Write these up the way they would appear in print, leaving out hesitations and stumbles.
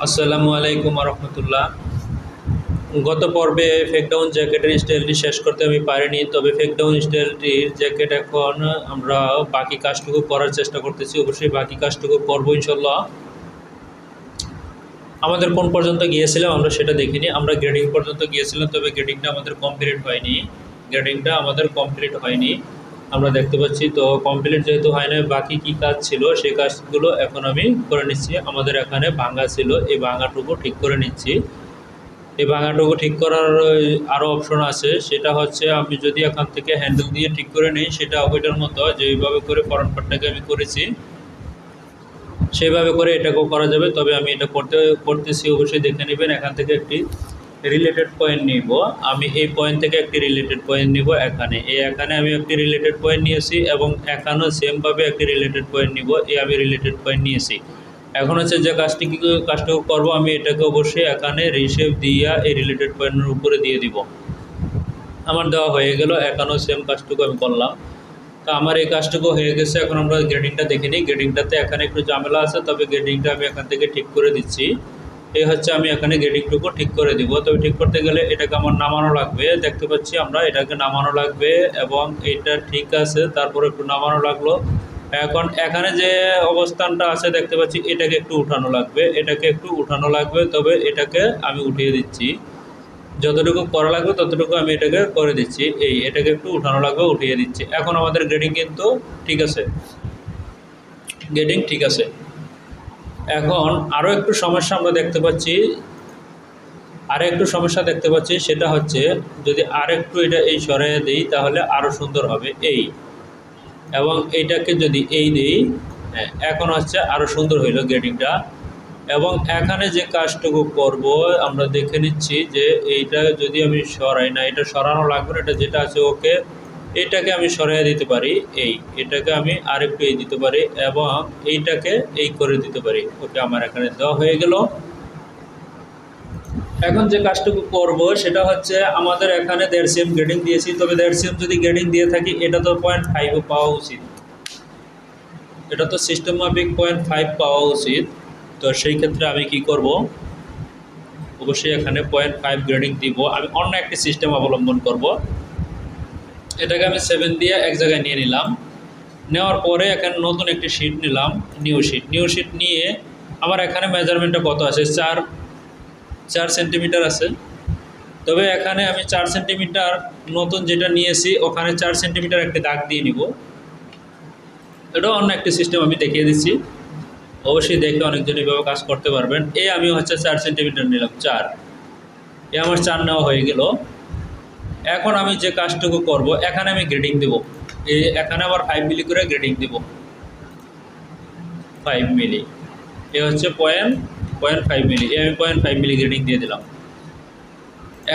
আসসালামু আলাইকুম রহমতুল্লাহ। গত পর্বে ফেকডাউন জ্যাকেটের স্টাইলটি শেষ করতে আমি পারিনি, তবে ফেকডাউন স্টাইলটির জ্যাকেট এখন আমরা বাকি কাজটুকু করার চেষ্টা করতেছি। অবশ্যই বাকি কাজটুকু করবো ইনশাল্লাহ। আমাদের কোন পর্যন্ত গিয়েছিলাম আমরা সেটা দেখিনি। আমরা গ্রেডিং পর্যন্ত গিয়েছিলাম, তবে গ্রেডিংটা আমাদের কমপ্লিট হয়নি। আমরা দেখতে পাচ্ছি। তো কমপ্লিট যেহেতু হয় না, বাকি কি কাজ ছিল সেই কাজগুলো এখন আমি করে নিচ্ছি। আমাদের এখানে ভাঙা ছিল, এই ভাঙাটুকু ঠিক করে নিচ্ছি। এই ভাঙাটুকু ঠিক করার আরও অপশন আছে, সেটা হচ্ছে আমি যদি এখান থেকে হ্যান্ডেল দিয়ে ঠিক করে নিই, সেটা ওইটার মতো যেইভাবে করে ফরন্ট পার্টটাকে আমি করেছি সেইভাবে করে এটাকেও করা যাবে। তবে আমি এটা করতেছি, অবশ্যই দেখে নেবেন। এখান থেকে একটি রিলেটেড পয়েন্ট নিব, আমি এই পয়েন্ট থেকে একটি রিলেটেড পয়েন্ট নিব। এখানে আমি একটি রিলেটেড পয়েন্ট নিয়েছি এবং এখানেও সেমভাবে একটি রিলেটেড পয়েন্ট নিব। আমি রিলেটেড পয়েন্ট নিয়েছি। এখন হচ্ছে যে কাজটুকু করবো, আমি এটাকে অবশ্যই এখানে রিশেপ দিয়ে এই রিলেটেড পয়েন্টের উপরে দিয়ে দিব। আমার দেওয়া হয়ে গেল, এখানেও সেম কাজটুকু আমি করলাম। তো আমার এই কাজটুকু হয়ে গেছে। এখন আমরা গ্রেডিংটা দেখে নিই। গ্রেডিংটাতে এখানে একটু ঝামেলা আছে, তবে গ্রেডিংটা আমি এখান থেকে ঠিক করে দিচ্ছি। এই হচ্ছে আমি এখানে গ্রেডিংটুকু ঠিক করে দিব। তবে ঠিক করতে গেলে এটাকে আমার নামানো লাগবে। দেখতে পাচ্ছি আমরা এটাকে নামানো লাগবে এবং এটা ঠিক আছে, তারপরে একটু নামানো লাগলো। এখন এখানে যে অবস্থানটা আছে দেখতে পাচ্ছি, এটাকে একটু উঠানো লাগবে। তবে এটাকে আমি উঠিয়ে দিচ্ছি। যতটুকু করা লাগবে ততটুকু আমি এটাকে করে দিচ্ছি। এটাকে একটু উঠানো লাগবে, উঠিয়ে দিচ্ছি। এখন আমাদের গ্রেডিং কিন্তু ঠিক আছে, গ্রেডিং ঠিক আছে। এখন আরও একটু সমস্যা আমরা দেখতে পাচ্ছি, সেটা হচ্ছে যদি আরেকটু এটা সরিয়ে দিই তাহলে আরও সুন্দর হবে। এবং এইটাকে যদি দিই, হ্যাঁ, এখন হচ্ছে আরও সুন্দর হইল গ্রেডিংটা। এবং এখানে যে কাজটুকু করব আমরা দেখে নিচ্ছি যে এইটা যদি আমি সরাই না, এটা সরানো লাগবে না, এটা যেটা আছে ওকে, এটাকে আমি সরাই দিতে পারি। এটাকে আমি আরেকটু দিতে পারি এবং এইটাকে করে দিতে পারি। ওকে, আমার এখানে দেওয়া হয়ে গেল। এখন যে কাজটুকু করব সেটা হচ্ছে আমাদের এখানে 1.5 cm গ্রেডিং দিয়েছি, তবে 1.5 cm যদি গ্রেডিং দিয়ে থাকি এটা তো 0.5 পাওয়া উচিত। এটা তো সিস্টেম মাফিক 0.5 পাওয়া উচিত। তো সেই ক্ষেত্রে আমি কি করব, অবশ্যই এখানে 0.5 গ্রেডিং দিব। আমি অন্য একটি সিস্টেম অবলম্বন করব। এটাকে আমি 7 দিয়ে এক জায়গায় নিয়ে নিলাম। নেওয়ার পরে এখানে নতুন একটি শিট নিলাম, নিউ শিট নিয়ে আমার এখানে মেজারমেন্টটা কত আছে, 4 সেন্টিমিটার আছে। তবে এখানে আমি 4 সেন্টিমিটার নতুন যেটা নিয়েছি ওখানে 4 সেন্টিমিটার একটি দাগ দিয়ে নিব। এটা অন্য একটি সিস্টেম আমি দেখিয়ে দিচ্ছি, অবশ্যই দেখে অনেকজন এভাবে কাজ করতে পারবেন। আমি হচ্ছে 4 সেন্টিমিটার নিলাম, 4। আমার 4 নেওয়া হয়ে গেল। এখন আমি যে কাজটুকু করব, এখানে আমি গ্রেডিং দেব। এখানে আবার 5 মিলি করে গ্রেডিং দেব, 5 মিলি। হচ্ছে 0.5 মিলি। আমি 0.5 মিলি গ্রেডিং দিয়ে দিলাম।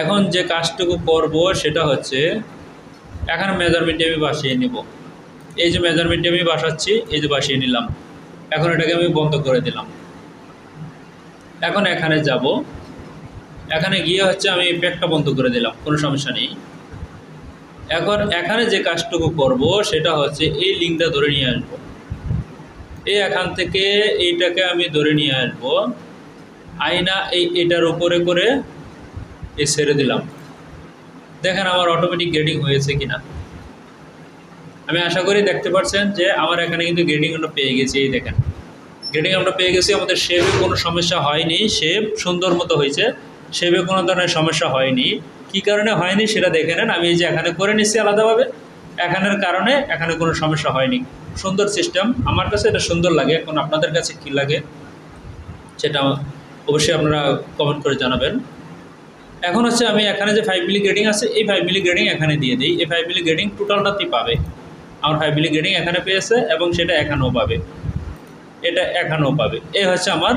এখন যে কাজটুকু করব সেটা হচ্ছে এখানে মেজারমেন্টে আমি বসিয়ে নেব। এই যে মেজারমেন্টে আমি বসাচ্ছি, এই যে বসিয়ে নিলাম। এখন এটাকে আমি বন্ধ করে দিলাম। এখন এখানে যাব, এখানে গিয়ে হচ্ছে আমি প্যাকটা বন্ধ করে দিলাম, কোনো সমস্যা নেই। এখন এখানে যে কাজটুকু করব সেটা হচ্ছে এই লিঙ্কটা ধরে নিয়ে আসবো। এখান থেকে এইটাকে আমি ধরে নিয়ে আসবো, আয়না এটার উপরে করে ছেড়ে দিলাম। দেখেন আমার অটোমেটিক গ্রেডিং হয়েছে কিনা। আমি আশা করি দেখতে পাচ্ছেন যে আমার এখানে কিন্তু গ্রেডিং আমরা পেয়ে গেছি। দেখেন গ্রেডিং আমরা পেয়ে গেছি। আমাদের শেপে কোনো সমস্যা হয়নি, শেপ সুন্দর মতো হয়েছে, শেপে কোনো ধরনের সমস্যা হয়নি। কি কারণে হয়নি সেটা দেখে নেন। আমি যে এখানে করে নিচ্ছি আলাদাভাবে, এখানের কারণে এখানে কোনো সমস্যা হয়নি। সুন্দর সিস্টেম, আমার কাছে এটা সুন্দর লাগে। এখন আপনাদের কাছে কি লাগে সেটা অবশ্যই আপনারা কমেন্ট করে জানাবেন। এখন হচ্ছে আমি এখানে যে 5 মিলি গ্রেডিং আছে, এই 5 মিলি গ্রেডিং এখানে দিয়ে দিই। এই 5 মিলি গ্রেডিং টোটালটাতেই পাবে। আমার 5 মিলি গ্রেডিং এখানে পেয়েছে এবং সেটা এখানেও পাবে, এটা এখানেও পাবে। হচ্ছে আমার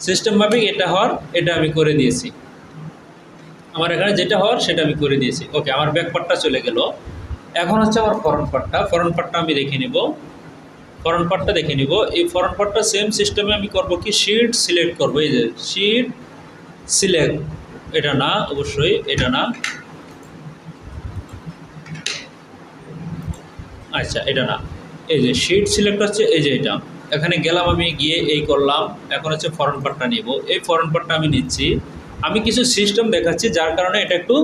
সিস্টেম মাফিক এটা আমি করে দিয়েছি। আমার এখানে যেটা হওয়ার সেটা আমি করে দিয়েছি। ওকে, আমার ব্যাক পার্টটা চলে গেল। এখন হচ্ছে আমার ফরন্ট পার্টটা আমি দেখে নিব। এই ফরন্ট পার্টটা সেম সিস্টেমে আমি করব কি, শিট সিলেক্ট করব। এই যে শিট সিলেক্ট, এটা না, অবশ্যই এটা না, আচ্ছা এটা না। এই যে শিট সিলেক্ট হচ্ছে, এই যে এটা, এখানে গেলাম, আমি গিয়ে এই করলাম। এখন হচ্ছে ফরেন পার্টটা নিব, এই ফরেন পার্টটা আমি নিচ্ছি। আমি কিছু সিস্টেম দেখাচ্ছি যার কারণে এটা একটু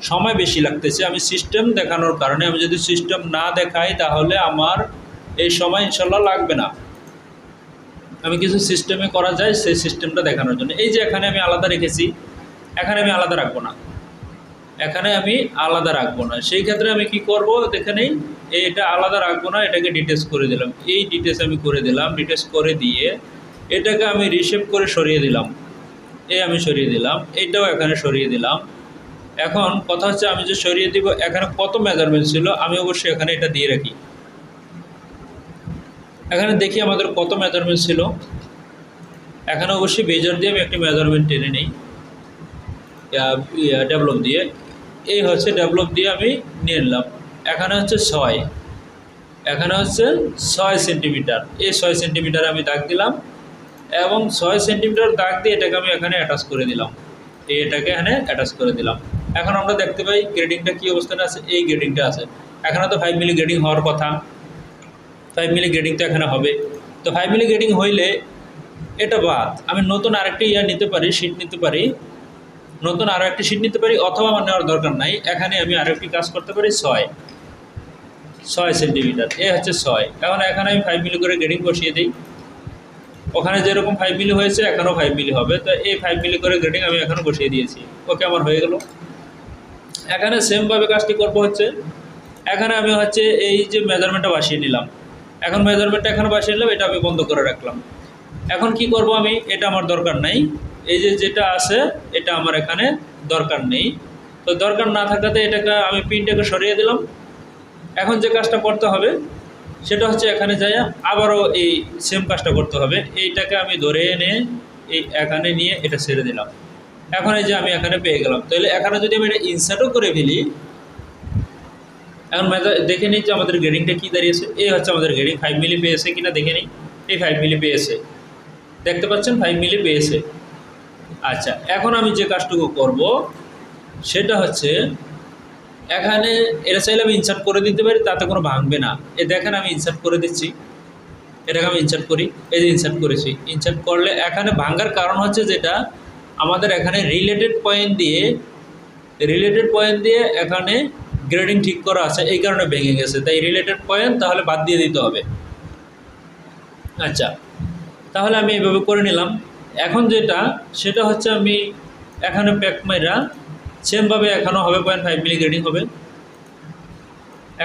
সময় বেশি লাগতেছে। আমি সিস্টেম দেখানোর কারণে, আমি যদি সিস্টেম না দেখাই তাহলে আমার এই সময় ইনশাল্লাহ লাগবে না। আমি কিছু সিস্টেমে করা যায় সেই সিস্টেমটা দেখানোর জন্য। এই যে এখানে আমি আলাদা রেখেছি, এখানে আমি আলাদা রাখবো না, এখানে আমি আলাদা রাখবো না। সেই ক্ষেত্রে আমি কি করব দেখে নেই, এটা আলাদা রাখবো না, এটাকে ডিটেলস করে দিলাম। এই ডিটেলস আমি করে দিলাম, ডিটেলস করে দিয়ে এটাকে আমি রিশেপ করে সরিয়ে দিলাম। এই আমি সরিয়ে দিলাম, এইটাও এখানে সরিয়ে দিলাম। এখন কথা হচ্ছে আমি যে সরিয়ে দিব, এখানে কত মেজারমেন্ট ছিল আমি অবশ্যই এখানে এটা দিয়ে রাখি। এখানে দেখি আমাদের কত মেজারমেন্ট ছিল। এখানে অবশ্যই বেজার দিয়ে আমি একটি মেজারমেন্ট টেনে নিই, ডেভেলপ দিয়ে। এই হচ্ছে ডেভেলপ দিয়ে আমি নিয়ে নিলাম। এখানে হচ্ছে 6, এখানে হচ্ছে 6 সেন্টিমিটার। এই 6 সেন্টিমিটার আমি দাগ দিলাম এবং 6 সেন্টিমিটার দাগ দিয়ে এটাকে আমি এখানে অ্যাটাচ করে দিলাম। এটাকে এখানে অ্যাটাচ করে দিলাম। এখন আমরা দেখতে পাই গ্রেডিংটা কী অবস্থানে আছে। এই গ্রেডিংটা আছে। এখানে তো 5 মিলি গ্রেডিং হওয়ার কথা, 5 মিলি গ্রেডিং তো এখানে হবে। তো 5 মিলি গ্রেডিং হইলে এটা বাদ আমি নতুন আরেকটি নিতে পারি, শিট নিতে পারি, নতুন আরও একটি শিট নিতে পারি, অথবা আমার নেওয়ার দরকার নাই। এখানে আমি আরও একটি কাজ করতে পারি, 6 সেন্টিমিটার। এ হচ্ছে 6। এখন এখানে আমি 5 মিলি করে গ্রেডিং বসিয়ে দিই। ওখানে যেরকম 5 মিলি হয়েছে এখানেও 5 মিলি হবে। তো এই 5 মিলি করে গ্রেডিং আমি এখানে বসিয়ে দিয়েছি। ওকে, আমার হয়ে গেল। এখানে সেমভাবে কাজটি করব হচ্ছে, এখানে আমি হচ্ছে এই যে মেজারমেন্টটা বসিয়ে নিলাম। এখন মেজারমেন্টটা এখানে বসিয়ে নিলাম, এটা আমি বন্ধ করে রাখলাম। এখন কি করব আমি, এটা আমার দরকার নাই। এই যে যেটা আছে এটা আমার এখানে দরকার নেই। তো দরকার না থাকাতে এটাকে আমি পিনটাকে সরিয়ে দিলাম। এখন যে কাজটা করতে হবে সেটা হচ্ছে এখানে যাই আবারও এই সেম কাজটা করতে হবে। এইটাকে আমি ধরে এনে এই এখানে নিয়ে এটা ছেড়ে দিলাম। এখন এই যে আমি এখানে পেয়ে গেলাম। তাহলে এখানে যদি আমি এটা ইনসার্টও করে ফেলি, এখন দেখে নিই যে আমাদের গ্রেডিংটা কী দাঁড়িয়েছে। এই হচ্ছে আমাদের গ্রেডিং, 5 মিলি পেয়েছে কিনা দেখে নিই। এই 5 মিলি পেয়েছে, দেখতে পাচ্ছেন 5 মিলি পেয়েছে। আচ্ছা, এখন আমি যে কাজটুকু করব সেটা হচ্ছে এখানে এটা চাইলে আমি ইনসার্ট করে দিতে পারি, তাতে কোনো ভাঙবে না। এ দেখেন আমি ইনসার্ট করে দিচ্ছি, এটাকে আমি ইনসার্ট করি। এই যে ইনসার্ট করেছি, ইনসার্ট করলে এখানে ভাঙার কারণ হচ্ছে যেটা আমাদের এখানে রিলেটেড পয়েন্ট দিয়ে এখানে গ্রেডিং ঠিক করা আছে, এই কারণে ভেঙে গেছে। তাই রিলেটেড পয়েন্ট তাহলে বাদ দিয়ে দিতে হবে। আচ্ছা, তাহলে আমি এইভাবে করে নিলাম। এখন যেটা সেটা হচ্ছে আমি এখানে প্যাক মাইরা সেমভাবে এখানেও হবে 0.5 মিলি গ্রেডিং হবে,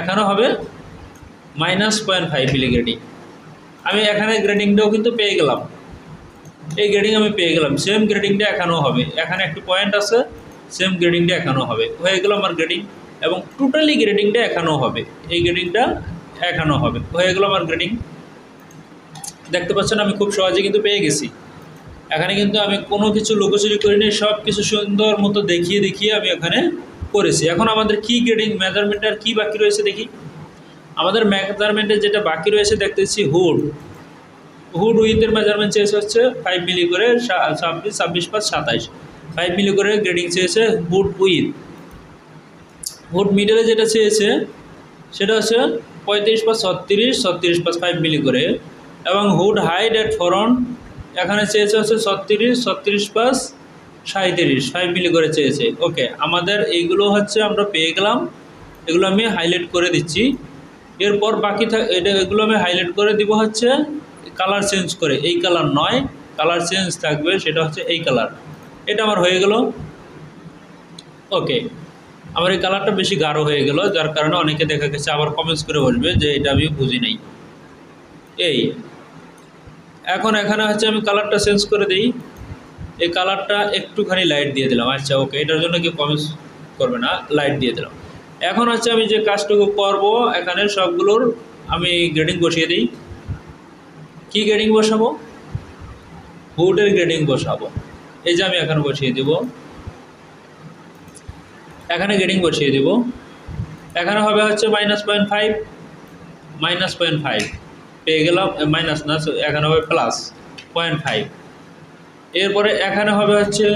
এখানেও হবে -0.5 মিলি গ্রেডিং। আমি এখানে গ্রেডিংটাও কিন্তু পেয়ে গেলাম, এই গ্রেডিং আমি পেয়ে গেলাম। সেম গ্রেডিংটা এখানেও হবে, এখানে একটি পয়েন্ট আছে, সেম গ্রেডিংটা এখানেও হবে। হয়ে গেল আমার গ্রেডিং, এবং টোটালি গ্রেডিংটা এখানেও হবে, এই গ্রেডিংটা এখানেও হবে। হয়ে গেল আমার গ্রেডিং। দেখতে পাচ্ছেন আমি খুব সহজে কিন্তু পেয়ে গেছি। এখানে কিন্তু আমি কোনো কিছু লুকোচুরি করিনি, সব কিছু সুন্দর মতো দেখিয়ে আমি এখানে করেছি। এখন আমাদের কি গ্রেডিং মেজারমেন্ট আর কী বাকি রয়েছে দেখি। আমাদের মেজারমেন্টে যেটা বাকি রয়েছে দেখতেছি হুড উইথের মেজারমেন্ট চেয়েছে হচ্ছে 5 মিলি করে 26 5 27, 5 মিলি করে গ্রেডিং চেয়েছে হুড উইথ। হুড মিডলে যেটা চেয়েছে সেটা হচ্ছে 35 5 36, 36 5 5 মিলি করে, এবং হুড হাইট অ্যাট ফ্রন্ট এখানে চেয়েছে হচ্ছে 36, 36 5 37, 5 মিলি করে চেয়েছে। ওকে, আমাদের এইগুলো হচ্ছে আমরা পেয়ে গেলাম, এগুলো আমি হাইলাইট করে দিচ্ছি। এরপর বাকি এগুলো আমি হাইলাইট করে দিব হচ্ছে কালার চেঞ্জ করে, এই কালার নয়, কালার চেঞ্জ থাকবে, সেটা হচ্ছে এই কালার। এটা আমার হয়ে গেল। ওকে, আমার এই কালারটা বেশি গাঢ় হয়ে গেল, যার কারণে অনেকে দেখা গেছে আবার কমেন্টস করে বলবে যে এটা আমি বুঝি নাই। এই এখন এখানে হচ্ছে আমি কালারটা চেঞ্জ করে দিই, এই কালারটা একটুখানি লাইট দিয়ে দিলাম। আচ্ছা, ওকে, এটার জন্য কেউ কমেন্টস করবে না, লাইট দিয়ে দিলাম। এখন হচ্ছে আমি যে কাজটুকু করব এখানে সবগুলোর আমি গ্রেডিং বসিয়ে দিই। কি গ্রেডিং বসাবো? হুডের গ্রেডিং বসাবো। এই যে আমি এখানে বসিয়ে দেব, এখানে গ্রেডিং বসিয়ে দেব। এখানে হবে হচ্ছে -0.5 পেয়ে গেলাম, মাইনাস না, এখানে হবে +0.5। এরপরে এখানে হবে হচ্ছে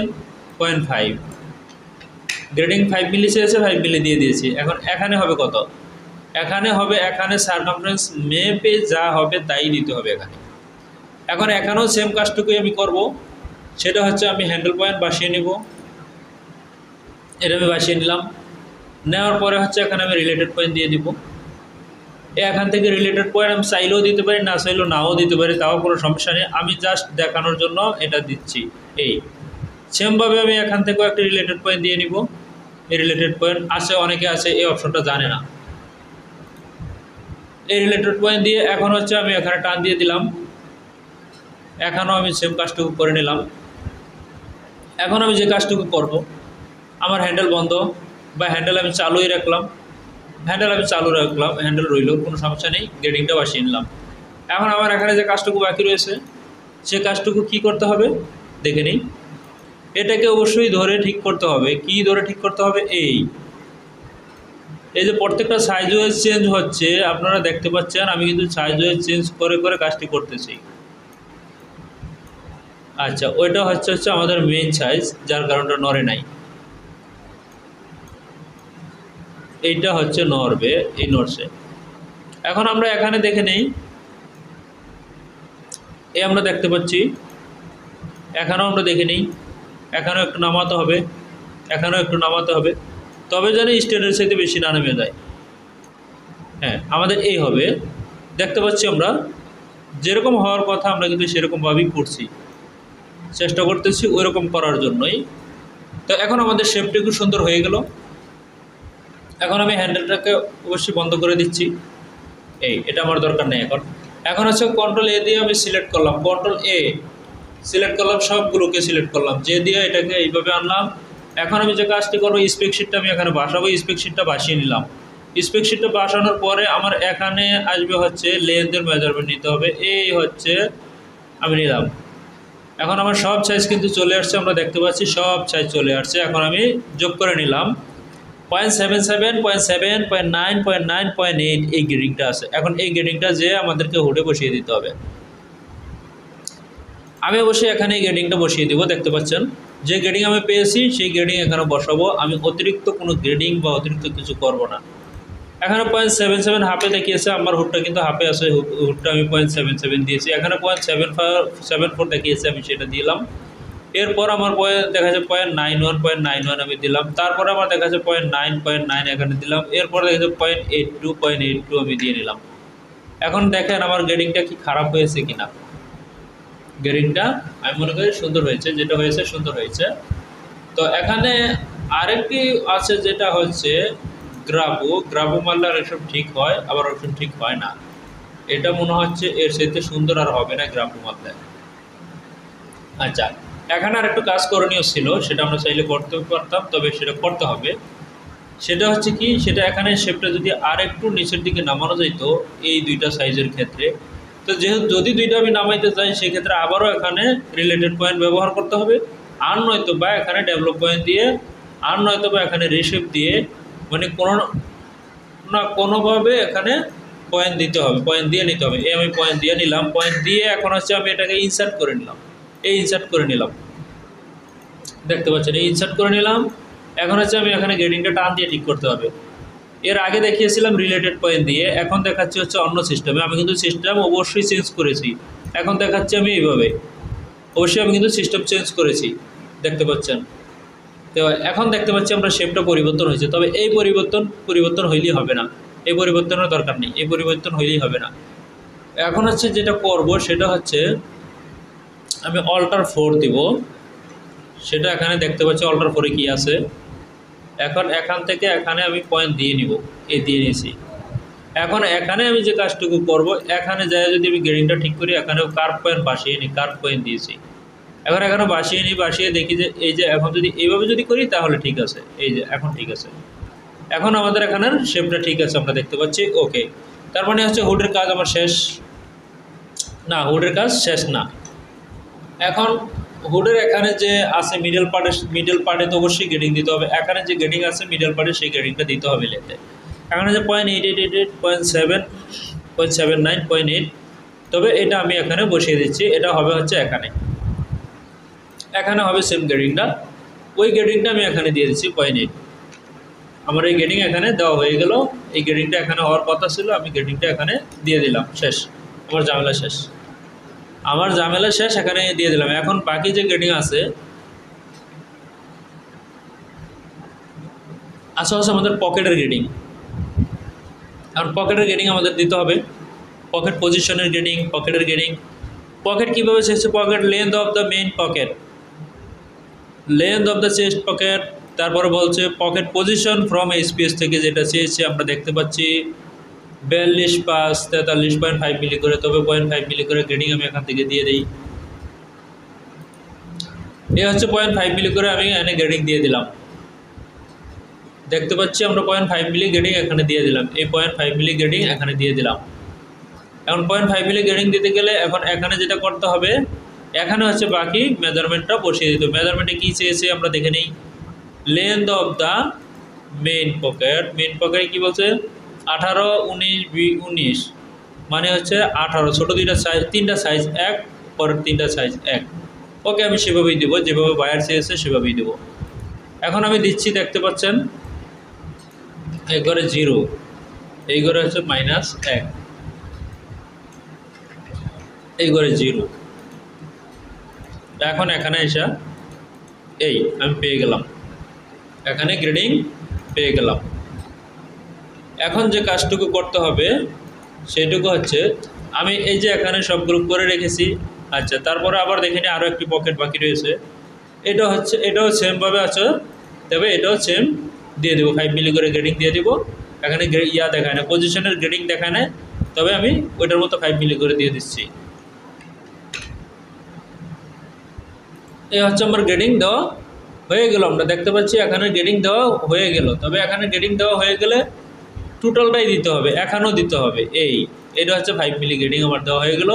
0.5, গ্রেডিং 5 মিলি চেয়েছে, 5 মিলি দিয়ে দিয়েছি। এখন এখানে হবে কত? এখানে হবে, এখানে সারকামফারেন্স মেপে যা হবে তাই দিতে হবে এখানে। এখন এখানেও সেম কাজটুকুই আমি করব, সেটা হচ্ছে আমি হ্যান্ডেল পয়েন্ট বাসিয়ে নিব। এটা আমি বাসিয়ে নিলাম, নেওয়ার পরে হচ্ছে এখানে আমি রিলেটেড পয়েন্ট দিয়ে দিব। এখান থেকে রিলেটেড পয়েন্ট আমি চাইলেও দিতে পারি, না চাইলেও নাও দিতে পারি, তাও কোনো সমস্যা নেই, আমি জাস্ট দেখানোর জন্য এটা দিচ্ছি। এই সেমভাবে আমি এখান থেকেও একটা রিলেটেড পয়েন্ট দিয়ে নিব। এই রিলেটেড পয়েন্ট আছে, অনেকে আছে এই অপশনটা জানে না। এই রিলেটেড পয়েন্ট দিয়ে এখন হচ্ছে আমি এখানে টান দিয়ে দিলাম, এখানেও আমি সেম কাজটুকু করে নিলাম। এখন আমি যে কাজটুকু করব, আমার হ্যান্ডেল বন্ধ বা হ্যান্ডেল আমি চালুই রাখলাম, হ্যান্ডেল রইল, কোনো সমস্যা নেই, গ্রেডিংটা বসিয়ে নিলাম। এখন আমার এখানে যে কাজটুকু বাকি রয়েছে, সে কাজটুকু কি করতে হবে দেখে নিই। এটাকে অবশ্যই ধরে ঠিক করতে হবে। কি ধরে ঠিক করতে হবে? এই যে প্রত্যেকটা সাইজ ওয়াইজ চেঞ্জ হচ্ছে, আপনারা দেখতে পাচ্ছেন, আমি কিন্তু সাইজ ওয়াইজ চেঞ্জ করে করে কাজটি করতেছি। আচ্ছা, ওইটা হচ্ছে আমাদের মেইন সাইজ, যার কারণটা নড়ে নাই। এইটা হচ্ছে নড়বে, এই নড়ছে। এখন আমরা এখানে দেখে নেই, এই আমরা দেখতে পাচ্ছি, এখানেও আমরা দেখে নিই, এখানেও একটু নামাতে হবে, এখানেও একটু নামাতে হবে, তবে যেন স্ট্যান্ডের সাথে বেশি না নেমে যায়। হ্যাঁ, আমাদের এই হবে। দেখতে পাচ্ছি আমরা যেরকম হওয়ার কথা আমরা কিন্তু সেরকমভাবেই করছি, চেষ্টা করতেছি ওইরকম করার জন্যই। তো এখন আমাদের শেপটি খুব সুন্দর হয়ে গেল। এখন আমি হ্যান্ডেলটাকে অবশ্যই বন্ধ করে দিচ্ছি। এটা আমার দরকার নেই। এখন হচ্ছে কন্ট্রোল এ দিয়ে আমি সিলেক্ট করলাম, কন্ট্রোল এ সিলেক্ট করলাম, সবগুলোকে সিলেক্ট করলাম, যে দিয়ে এটাকে এইভাবে আনলাম। এখন আমি যে কাজটি করবো, স্পেকশিটটা আমি এখানে বসাবো, স্পেকশিটটা বাসিয়ে নিলাম। স্পেকশিটটা বাসানোর পরে আমার এখানে আসবে হচ্ছে লেন্থের মেজারমেন্ট নিতে হবে, এই হচ্ছে আমি নিলাম। এখন আমার সব সাইজ কিন্তু চলে আসছে, আমরা দেখতে পাচ্ছি সব সাইজ চলে আসছে। এখন আমি যোগ করে নিলাম 0.77, 0.7, 0.9, 0.9, 0.8 এই গ্রেডিংটা আছে। এখন এই গ্রেডিংটা যে আমাদেরকে হুডে বসিয়ে দিতে হবে। আমি অবশ্যই এখানে এই গ্রেডিংটা বসিয়ে দেবো। দেখতে পাচ্ছেন যে গ্রেডিং আমি পেয়েছি সেই গ্রেডিং এখানে বসাবো। আমি অতিরিক্ত কোনো গ্রেডিং বা অতিরিক্ত কিছু করব না। এখানে 0.77 হাফে দেখিয়েছে, আমার হুডটা কিন্তু হাফে আছে, হুডটা আমি 0.77 দিয়েছি। এখানে 0.74 দেখিয়েছে, আমি সেটা দিলাম। এরপর আমার দেখা যাচ্ছে 0.91 আমি দিলাম। তারপর আমার দেখা যাচ্ছে 0.9 এখানে দিলাম। এরপর দেখা যাচ্ছে 0.82 আমি দিয়ে নিলাম। এখন দেখেন আমার গ্রেডিংটা কি খারাপ হয়েছে কিনা। গ্রেডিংটা আমি মনে করি সুন্দর হয়েছে, যেটা হয়েছে সুন্দর হয়েছে। তো এখানে আরেকটি আছে, যেটা হচ্ছে গ্রাফো মারলে এসব ঠিক হয়, আবার ওসব ঠিক হয় না। এটা মনে হচ্ছে এর সাথে সুন্দর আর হবে না গ্রাফো মারলে। আচ্ছা, এখানে আর একটু কাজ করণীয় ছিল, সেটা আমরা চাইলে করতে পারতাম, তবে সেটা করতে হবে। সেটা হচ্ছে কি, সেটা এখানে শেপটা যদি আর একটু নিচের দিকে নামানো যেত এই দুইটা সাইজের ক্ষেত্রে, তো যেহেতু যদি দুইটা আমি নামাইতে চাই সেক্ষেত্রে আবারও এখানে রিলেটেড পয়েন্ট ব্যবহার করতে হবে, আর নয়তো বা এখানে ডেভেলপ পয়েন্ট দিয়ে, আর নয়তো বা এখানে রিশেপ দিয়ে, মানে কোনো না কোনোভাবে এখানে পয়েন্ট দিতে হবে, পয়েন্ট দিয়ে নিতে হবে। আমি পয়েন্ট দিয়ে নিলাম, পয়েন্ট দিয়ে এখন হচ্ছে আমি এটাকে ইনসার্ট করে নিলাম। ইনসার্ট করে নিলাম, দেখতে পাচ্ছেন, ইনসার্ট করে নিলাম। এখন হচ্ছে আমি এখানে গ্রেডিংটা টান দিয়ে ঠিক করতে হবে। এর আগে দেখিয়েছিলাম রিলেটেড পয়েন্ট দিয়ে, এখন দেখাচ্ছি হচ্ছে অন্য সিস্টেমে। আমি কিন্তু সিস্টেম অবশ্যই চেঞ্জ করেছি, এখন দেখাচ্ছি আমি এইভাবে। অবশ্যই আমি কিন্তু সিস্টেম চেঞ্জ করেছি, দেখতে পাচ্ছেন। তো এখন দেখতে পাচ্ছি আমরা শেপটা পরিবর্তন হয়েছে, তবে এই পরিবর্তন হইলেই হবে না, এই পরিবর্তনের দরকার নেই, এই পরিবর্তন হইলেই হবে না। এখন হচ্ছে যেটা করব সেটা হচ্ছে আমি অল্টার 4 দিব। সেটা এখানে দেখতে পাচ্ছি অল্টার 4-এ কী আছে। এখন এখান থেকে এখানে আমি পয়েন্ট দিয়ে নিব, দিয়ে নিয়েছি। এখন এখানে আমি যে কাজটুকু করব, এখানে যায় যদি আমি গ্রেডিংটা ঠিক করি, এখানেও কার্ভ পয়েন্ট বাসিয়ে নিই, কার্ভ পয়েন্ট দিয়েছি। এখন এখানে বাসিয়ে নিই, বাসিয়ে দেখি যে এই যে এখন যদি এইভাবে যদি করি তাহলে ঠিক আছে, এই যে এখন ঠিক আছে। এখন আমাদের এখানের শেপটা ঠিক আছে, আমরা দেখতে পাচ্ছি। ওকে, তার মানে হচ্ছে হুডের কাজ আমার শেষ না, হুডের কাজ শেষ না। এখন হুডের এখানে যে আছে মিডল পার্টে তো অবশ্যই গ্রেডিং দিতে হবে। এখানে যে গ্রেডিং আছে মিডল পার্টে, সেই গ্রেডিংটা দিতে হবে লেতে। এখানে যে 0.888, 0.7, 0.79, 0.8, তবে এটা আমি এখানে বসিয়ে দিচ্ছি। এটা হবে হচ্ছে এখানে হবে সেম গ্রেডিংটা, ওই গ্রেডিংটা আমি এখানে দিয়ে দিচ্ছি 0.8। আমার এই গ্রেডিং এখানে দেওয়া হয়ে গেল। এই গ্রেডিংটা এখানে হওয়ার কথা ছিল, আমি গ্রেডিংটা এখানে দিয়ে দিলাম, শেষ, আমার ঝামেলা শেষ। আমার ঝামেলা শেষ, এখানে দিয়ে দিলাম। এখন বাকি যে গ্রেডিং আছে হচ্ছে আমাদের পকেটের গ্রেডিং। এখন পকেটের গ্রেডিং আমাদের দিতে হবে, পকেট পজিশনের গ্রেডিং, পকেটের গ্রেডিং। পকেট কীভাবে শেষ? Pocket length of the main pocket, length of the chest pocket. তারপরে বলছে পকেট পজিশন ফ্রম এসপিএস থেকে, যেটা চেয়েছে আমরা দেখতে পাচ্ছি 42, 5, 43.5 মিলি করে, তবে 0.5 মিলি করে গ্রেডিং আমি এখান থেকে দিয়ে দিই। এ হচ্ছে 0.5 মিলি করে আমি এখানে গ্রেডিং দিয়ে দিলাম। দেখতে পাচ্ছি আমরা 0.5 মিলি গ্রেডিং এখানে দিয়ে দিলাম, এই 0.5 মিলি গ্রেডিং এখানে দিয়ে দিলাম। এখন 0.5 মিলি গ্রেডিং দিতে গেলে এখন এখানে যেটা করতে হবে, এখানে হচ্ছে বাকি মেজারমেন্টটা বসিয়ে দিতে হবে। মেজারমেন্টে কী চেয়েছে আমরা দেখে নিই। Length of the main pocket, main পকেটে কী বলছে 18, 19, 19 মানে হচ্ছে 18। ছোটো দুইটা সাইজ, তিনটা সাইজ এক, পরের তিনটা সাইজ এক। ওকে, আমি সেভাবেই দেবো, যেভাবে বায়ার চেয়েছে সেভাবেই দেবো। এখন আমি দিচ্ছি, দেখতে পাচ্ছেন এই ঘরে 0, এই ঘরে হচ্ছে -1, এই ঘরে 0। এখন এখানে এসে এই আমি পেয়ে গেলাম, এখানে গ্রেডিং পেয়ে গেলাম। এখন যে কাজটুকু করতে হবে সেটুকু হচ্ছে, আমি এই যে এখানে সব গ্রুপ করে রেখেছি। আচ্ছা, তারপরে আবার দেখে নিই আরও একটি পকেট বাকি রয়েছে। এটাও সেমভাবে আছে, তবে এটাও সেম দিয়ে দেবো, 5 মিলি করে গ্রেডিং দিয়ে দিব। এখানে দেখায় না, পজিশনের গ্রেডিং দেখায় না, তবে আমি ওইটার মতো 5 মিলি করে দিয়ে দিচ্ছি। এই হচ্ছে আমার গ্রেডিং দেওয়া হয়ে গেল। আমরা দেখতে পাচ্ছি এখানে গ্রেডিং দেওয়া হয়ে গেল, তবে এখানে গ্রেডিং দেওয়া হয়ে গেলে টোটালটাই দিতে হবে, এখানেও দিতে হবে। এটা হচ্ছে 5 মিলি গ্রেডিং আমার দেওয়া হয়ে গেল।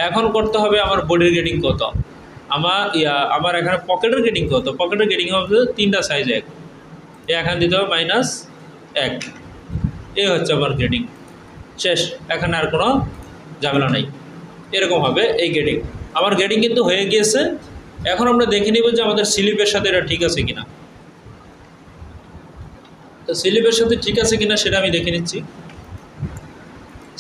এখন করতে হবে আমার বডির গ্রেডিং কত, আমার এখানে পকেটের গ্রেডিং কত। পকেটের গ্রেডিং হবে তিনটা সাইজ এক, এখানে দিতে হবে -1। এই হচ্ছে আমার গ্রেডিং শেষ, এখানে আর কোনো ঝামেলা নেই। এরকম হবে এই গ্রেডিং। আমার গ্রেডিং কিন্তু হয়ে গিয়েছে। এখন আমরা দেখে নিব যে আমাদের স্লিপের সাথে এটা ঠিক আছে কিনা। তো স্লিপের সাথে ঠিক আছে কিনা সেটা আমি দেখে নিচ্ছি।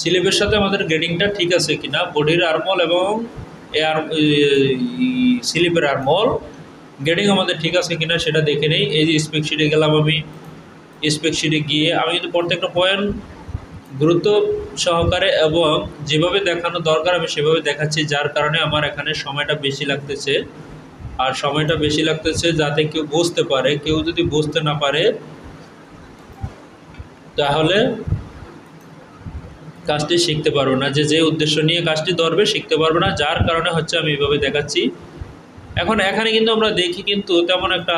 স্লিপের সাথে আমাদের গ্রেডিংটা ঠিক আছে কিনা, বডির আর্মহোল এবং স্লিপের আর্মহোল গ্রেডিং আমাদের ঠিক আছে কিনা সেটা দেখে নেই। এই যে স্পেকশিটে গেলাম, আমি স্পেকশিটে গিয়ে আমি কিন্তু প্রত্যেকটা পয়েন্ট গুরুত্ব সহকারে এবং যেভাবে দেখানো দরকার আমি সেভাবে দেখাচ্ছি, যার কারণে আমার এখানে সময়টা বেশি লাগতেছে। আর সময়টা বেশি লাগতেছে যাতে কেউ বুঝতে পারে। কেউ যদি বুঝতে না পারে তাহলে কাজটি শিখতে পারবো না, যে উদ্দেশ্য নিয়ে কাজটি ধরবে শিখতে পারবে না, যার কারণে হচ্ছে আমি এইভাবে দেখাচ্ছি। এখন এখানে কিন্তু আমরা দেখি কিন্তু তেমন একটা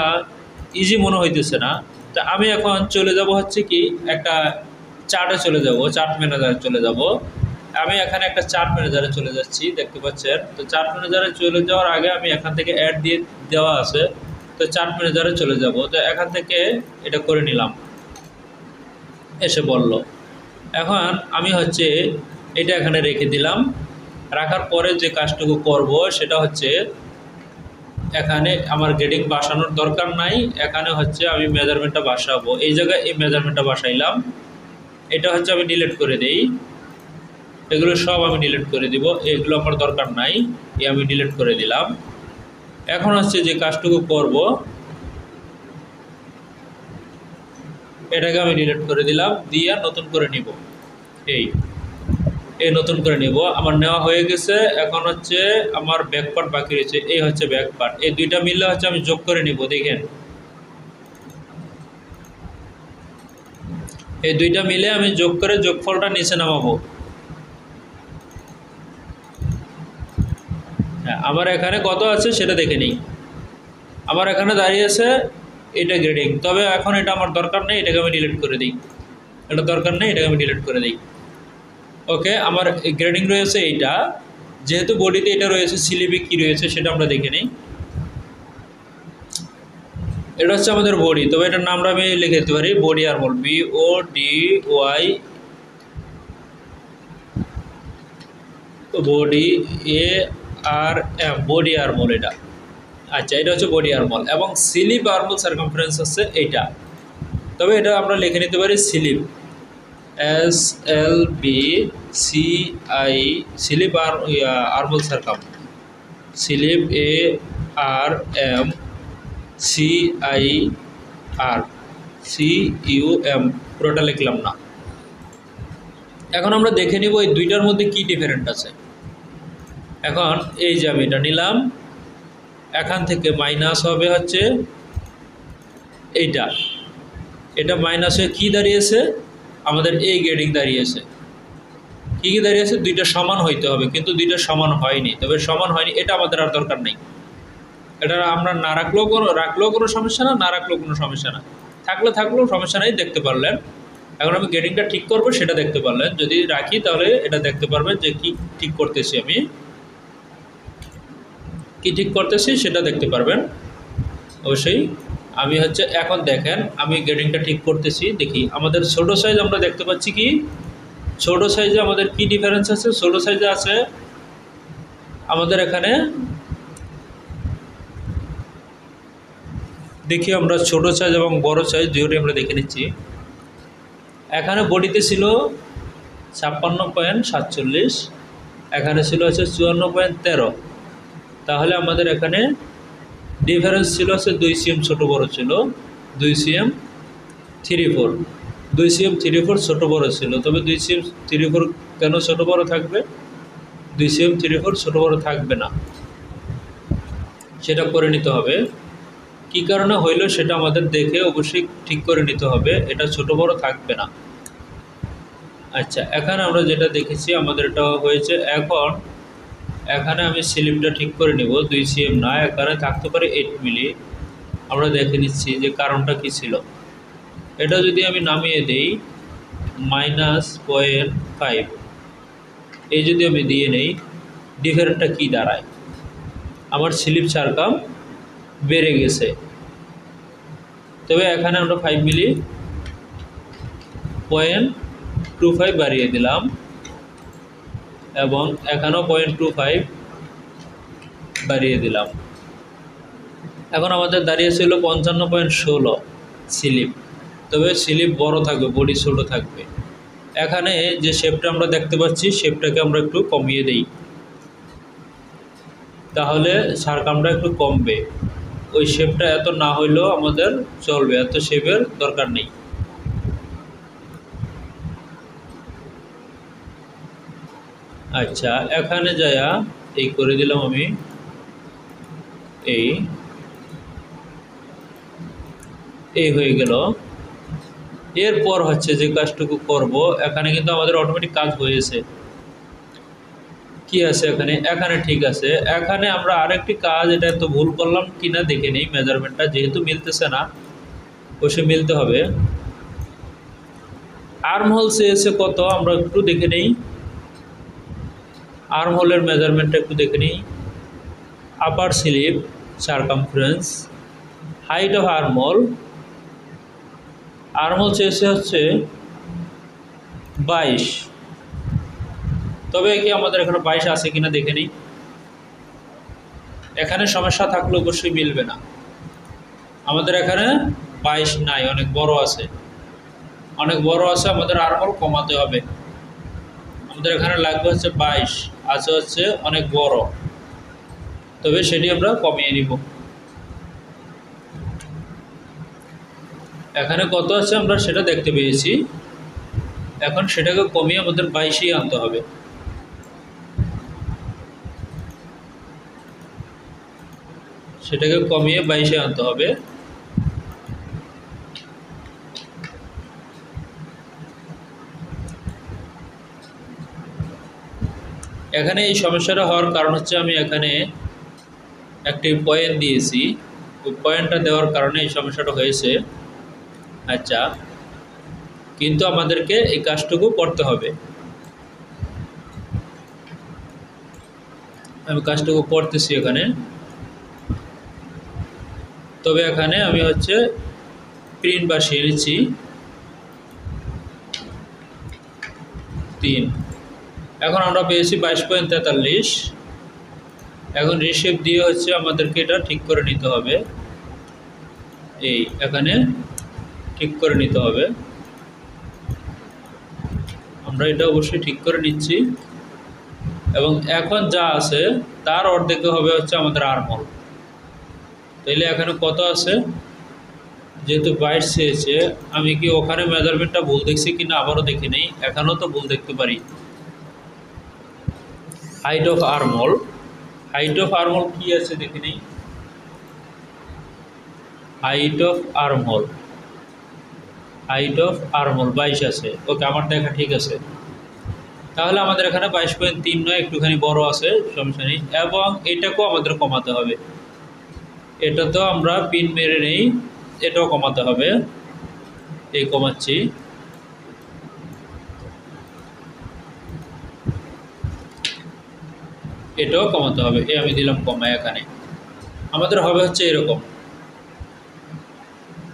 ইজি মনে হইতেছে না। তা আমি এখন চলে যাব হচ্ছে কি একটা চার্টে চলে যাব, চার্ট ম্যানেজারে চলে যাব। আমি এখানে একটা চার্ট ম্যানেজারে চলে যাচ্ছি, দেখতে পাচ্ছেন। তো চার্ট ম্যানেজারে চলে যাওয়ার আগে আমি এখান থেকে অ্যাড দিয়ে দেওয়া আছে, তো চার্ট ম্যানেজারে চলে যাব। তো এখান থেকে এটা করে নিলাম, এসে বলল। এখন আমি হচ্ছে এটা এখানে রেখে দিলাম। রাখার পরে যে কাজটুকু করব সেটা হচ্ছে, এখানে আমার গ্রেডিং বসানোর দরকার নাই, এখানে হচ্ছে আমি মেজারমেন্টটা বসাবো। এই জায়গায় এই মেজারমেন্টটা বসাইলাম, এটা হচ্ছে আমি ডিলিট করে দেই। এগুলো সব আমি ডিলিট করে দিব, এগুলো আমার দরকার নাই, আমি ডিলিট করে দিলাম। এখন হচ্ছে যে কাজটুকু করব এটাকে আমি ডিলিট করে দিলাম, দিয়ে নতুন করে নিব। এই নতুন করে নিব, আমার নেওয়া হয়ে গেছে। এখন হচ্ছে আমার ব্যাক পার্ট বাকি রয়েছে, এই হচ্ছে ব্যাক পার্ট। এই দুইটা মিললে হচ্ছে আমি যোগ করে নিব। দেখেন, এই দুইটা মিলে আমি যোগ করে যোগফলটা নিচে নামাবো। হ্যাঁ, আমার এখানে কত আছে সেটা দেখে নিই। আমার এখানে দাঁড়িয়েছে এটা গ্রেডিং, তবে এখন এটা আমার দরকার নেই, এটাকে আমি ডিলিট করে দিই। এটা দরকার নেই, এটাকে আমি ডিলিট করে দিই। ওকে, আমার গ্রেডিং রয়েছে এইটা, যেহেতু বডিতে এটা রয়েছে, স্লিপে কী রয়েছে সেটা আমরা দেখে নিই। এটা হচ্ছে আমাদের বডি, তবে এটার নামটা আমি লিখে দিতে পারি body armhole, BODY, body ARM, body armhole এটা। আচ্ছা, এটা হচ্ছে বডি আর্মহোল এবং স্লিপ আর্মহোল সার্কামফারেন্স হচ্ছে এইটা, তবে এটা আমরা লিখে নিতে পারি স্লিপ। SLBCI স্লিপ আর আর্মল সারকাম, স্লিপ ARMCIR পুরোটা লিখলাম না। এখন আমরা দেখে নিব এই দুইটার মধ্যে কি ডিফারেন্ট আছে। এখন এই যে আমি এটা নিলাম, এখান থেকে মাইনাস হবে হচ্ছে এটা মাইনাস হয়ে কী দাঁড়িয়েছে, আমাদের এই গ্রেডিং দাঁড়িয়েছে। কী দাঁড়িয়েছে, দুইটা সমান হইতে হবে, কিন্তু দুইটা সমান হয়নি। তবে সমান হয়নি এটা আমাদের আর দরকার নেই, এটা আমরা না রাখলেও কোনো সমস্যা না রাখলেও কোনো সমস্যা না, থাকলেও সমস্যা নেই, দেখতে পারলেন। এখন আমি গ্রেডিংটা ঠিক করব সেটা দেখতে পারলেন। যদি রাখি তাহলে এটা দেখতে পারবেন যে কি ঠিক করতেছি, আমি কি ঠিক করতেছি সেটা দেখতে পারবেন অবশ্যই। আমি হচ্ছে এখন দেখেন আমি গ্রেডিংটা ঠিক করতেছি, দেখি আমাদের ছোট সাইজ আমরা দেখতে পাচ্ছি কি ছোট সাইজে আমাদের কি ডিফারেন্স আছে। ছোট সাইজে আছে আমাদের এখানে, দেখি আমরা ছোট সাইজ এবং বড় সাইজ দুটোই আমরা দেখে নিচ্ছি। এখানে বডিতে ছিল 56.47, এখানে ছিল হচ্ছে 54.13। তাহলে আমাদের এখানে ডিফারেন্স ছিল হচ্ছে 2 cm ছোটো বড়ো ছিল, 2 cm 3/4, 2 cm 3/4 ছোটো বড়ো ছিল। তবে 2 cm 3/4 কেন ছোটো বড়ো থাকবে, 2 cm 3/4 ছোটো বড়ো থাকবে না, সেটা করে নিতে হবে। কি কারণে হইল সেটা আমাদের দেখে অবশ্যই ঠিক করে নিতে হবে, এটা ছোট বড় থাকবে না। আচ্ছা, এখানে আমরা যেটা দেখেছি আমাদের এটা হয়েছে। এখন এখানে আমি স্লিপটা ঠিক করে নিব, 2 cm না, এখানে থাকতে পারে 8 মিলি। আমরা দেখে নিচ্ছি যে কারণটা কি ছিল। এটা যদি আমি নামিয়ে দেই -0.5, এই যদি আমি দিয়ে নেই, ডিফারেন্টটা কি দাঁড়ায়, আমার স্লিপ সারকাম বেড়ে গেছে। তবে এখানে আমরা 5 মিলি 0.25 বাড়িয়ে দিলাম, এবং এখানেও 0.25 বাড়িয়ে দিলাম। এখন আমাদের দাঁড়িয়েছিল 55.16 স্লিপ। তবে স্লিপ বড় থাকবে, বডি ছোটো থাকবে। এখানে যে শেপটা আমরা দেখতে পাচ্ছি শেপটাকে আমরা একটু কমিয়ে দেই, তাহলে সারকামটা একটু কমবে। ওই শেপটা এত না হইলেও আমাদের চলবে, এত শেপের দরকার নেই। আচ্ছা, এখানে যায়া এই করে দিলাম আমি, এই হয়ে গেল। এরপর হচ্ছে যে কাজটুকু করব, এখানে কিন্তু আমাদের অটোমেটিক কাজ হয়েছে। কি আছে এখানে ঠিক আছে। এখানে আমরা আরেকটি কাজ, এটা এত ভুল করলাম কিনা দেখে নেই। মেজারমেন্টটা যেহেতু মিলতেছে না, অবশ্যই মিলতে হবে। আর্ম হোল চেয়েছে কত, আমরা একটু দেখে নেই। আর্ম হোলের মেজারমেন্টটা একটু দেখে নিই। Upper slip circumference, height of arm hole চেয়েছে হচ্ছে 22। তবে কি আমাদের এখানে 22 আছে কিনা দেখে নিই। এখানে সমস্যা থাকলে অবশ্যই মিলবে না। আমাদের এখানে 22 নাই, অনেক বড় আছে, আমাদের আর্ম হোল কমাতে হবে। আমাদের এখানে লাগবে হচ্ছে 22, আছে হচ্ছে অনেক বড়, তবে সেটি আমরা কমিয়ে নিব। এখানে কত আছে আমরা সেটা দেখতে পেয়েছি, এখন সেটাকে কমিয়ে আমাদের 22ই আনতে হবে। সেটাকে কমিয়ে 22-এ আনতে হবে। এখানে এই সমস্যাটা হওয়ার কারণ হচ্ছে আমি এখানে একটি পয়েন্ট দিয়েছি, ওই পয়েন্টটা দেওয়ার কারণে এই সমস্যাটা হয়েছে। আচ্ছা, কিন্তু আমাদেরকে এই কাজটুকু করতে হবে। আমি কাজটুকু করতেছি এখানে। তবে এখানে আমি হচ্ছে প্রিন্ট বসিয়ে নিচ্ছি 3। এখন আমরা পেয়েছি 22.43। এখন রিশেপ দিয়ে হচ্ছে আমাদেরকে এটা ঠিক করে নিতে হবে, এই এখানে ঠিক করে নিতে হবে। আমরা এটা অবশ্যই ঠিক করে নিচ্ছি। এবং এখন যা আছে তার অর্ধেকে হবে হচ্ছে আমাদের আর্মহোল। তাইলে এখানে কত আছে, যেহেতু 22 চেয়েছে, আমি কি ওখানে মেজারমেন্টটা ভুল দেখছি কিনা আবারও দেখে নেই। এখানেও তো ভুল দেখতে পারি। Height of armhole, height of armhole কি আছে দেখে নেই। Height of armhole, height of armhole 22 আছে। ওকে, আমার দেখা ঠিক আছে। তাহলে আমাদের এখানে 22.3 নয়, একটুখানি বড় আছে, সমস্যা নেই। এবং এটাকেও আমাদের কমাতে হবে, এটা তো আমরা পিন মেরে নেই, এটাও কমাতে হবে। এই কমাচ্ছি। এটাও কমাতে হবে, এই আমি দিলাম কমায়। এখানে আমাদের হবে হচ্ছে এরকম।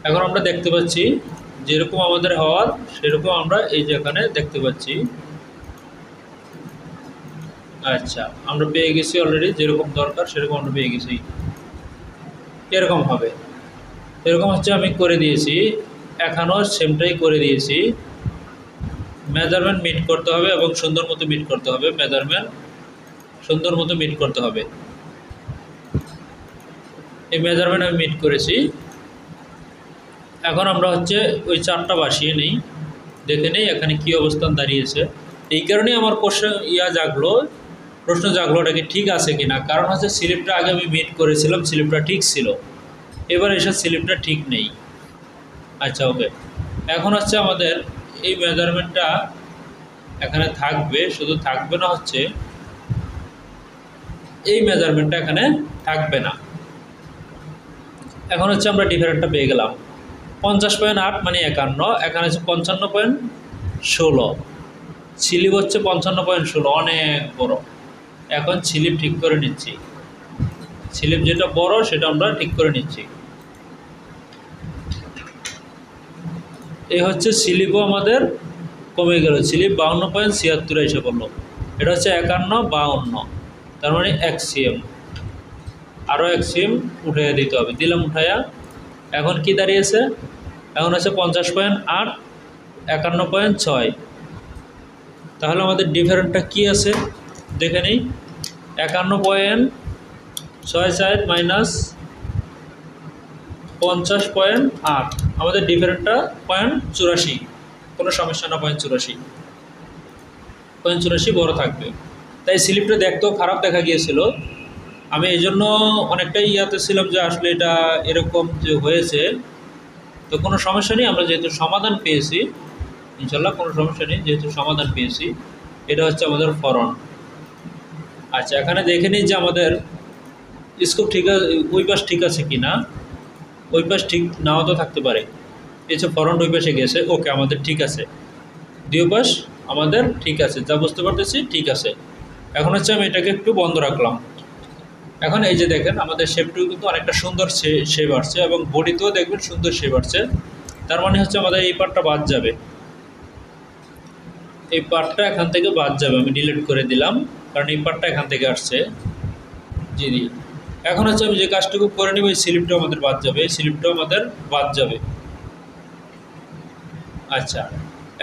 এখন আমরা দেখতে পাচ্ছি যেরকম আমাদের হওয়ার সেরকম আমরা এই যে এখানে দেখতে পাচ্ছি। আচ্ছা, আমরা পেয়ে গেছি অলরেডি, যেরকম দরকার সেরকম আমরা পেয়ে গেছি। এরকম হবে, এরকম হচ্ছে আমি করে দিয়েছি। এখানেও সেমটাই করে দিয়েছি। মেজারমেন্ট মিট করতে হবে এবং সুন্দর মতো মিট করতে হবে। মেজারমেন্ট সুন্দর মতো মিট করতে হবে। এই মেজারমেন্ট আমি মিট করেছি। এখন আমরা হচ্ছে ওই চারটা বসিয়ে নেই, দেখে নেই এখানে কি অবস্থান দাঁড়িয়েছে। এই কারণেই আমার প্রশ্ন জাগলো ওটাকে ঠিক আছে কিনা। কারণ হচ্ছে স্লিপটা আগে আমি মিট করেছিলাম, স্লিপটা ঠিক ছিল, এবার এসে স্লিপটা ঠিক নেই। আচ্ছা, ওকে। এখন হচ্ছে আমাদের এই মেজারমেন্টটা এখানে থাকবে, শুধু থাকবে না হচ্ছে এই মেজারমেন্টটা এখানে থাকবে না। এখন হচ্ছে আমরা ডিফারেন্টটা পেয়ে গেলাম। 50.8 মানে 51, এখানে হচ্ছে 55.16। স্লিপ হচ্ছে 55.16, অনেক বড়। এখন স্লিপ ঠিক করে নিচ্ছি, স্লিপ যেটা বড় সেটা আমরা ঠিক করে নিচ্ছি। এই হচ্ছে স্লিপও আমাদের কমে গেল, স্লিপ 52.76 এসে পড়লো। এটা হচ্ছে 51, 52, তার মানে 1 cm। আরও 1 cm উঠাইয়া দিতে হবে, দিলাম উঠাইয়া। এখন কি দাঁড়িয়েছে, এখন হচ্ছে 50.8, 51.6। তাহলে আমাদের ডিফারেন্টটা কি আছে দেখে নিই। 51.64 মাইনাস 50.8, আমাদের ডিফারেন্টটা 0.84। কোনো সমস্যা না, 0.84 বড় থাকবে। তাই স্লিপটা দেখতেও খারাপ দেখা গিয়েছিল। আমি এই জন্য অনেকটাই ইয়াতে ছিলাম যে আসলে এটা এরকম যে হয়েছে। তো কোনো সমস্যা নেই, আমরা যেহেতু সমাধান পেয়েছি, ইনশাল্লাহ কোনো সমস্যা নেই, যেহেতু সমাধান পেয়েছি। এটা হচ্ছে আমাদের ফরন। আচ্ছা, এখানে দেখে নিই যে আমাদের স্কোপ ঠিক আছে, ওই পাশ ঠিক আছে কি না। ওই পাশ ঠিক নাও তো থাকতে পারে। এই যে ফরন্ট ওই পাশে গেছে, ওকে, আমাদের ঠিক আছে। দুই পাশ আমাদের ঠিক আছে, যা বুঝতে পারতেছি ঠিক আছে। এখন হচ্ছে আমি এটাকে একটু বন্ধ রাখলাম। এখন এই যে দেখেন আমাদের শেপটিও কিন্তু অনেকটা সুন্দর শেপ আসছে এবং বডিতেও দেখবেন সুন্দর শেপ আসছে। তার মানে হচ্ছে আমাদের এই পার্টটা বাদ যাবে, এই পার্টটা এখান থেকে বাদ যাবে। আমি ডিলিট করে দিলাম কারণ এই পার্টটা এখান থেকে আসছে। জি জি। এখন হচ্ছে আমি যে কাজটুকু করে নিব, এই স্লিপটাও আমাদের বাদ যাবে, এই স্লিপটাও আমাদের বাদ যাবে। আচ্ছা,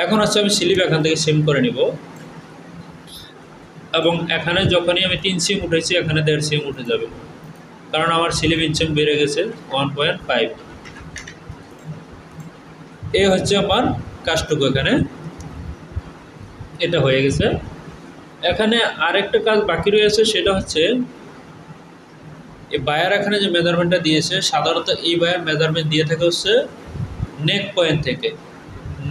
এখন হচ্ছে আমি স্লিপ এখান থেকে সেম করে নিব এবং এখানে যখনই আমি 3 cm উঠেছি এখানে 1.5 cm উঠে যাবে, কারণ আমার স্লিপ ইঞ্চেম বেড়ে গেছে 1.5। এই হচ্ছে আমার কাজটুকু, এখানে এটা হয়ে গেছে। এখানে আরেকটা কাজ বাকি রয়েছে, সেটা হচ্ছে এই বায়ার এখানে যে মেজারমেন্টটা দিয়েছে, সাধারণত এই বায়ার মেজারমেন্ট দিয়ে থাকে হচ্ছে নেক পয়েন্ট থেকে,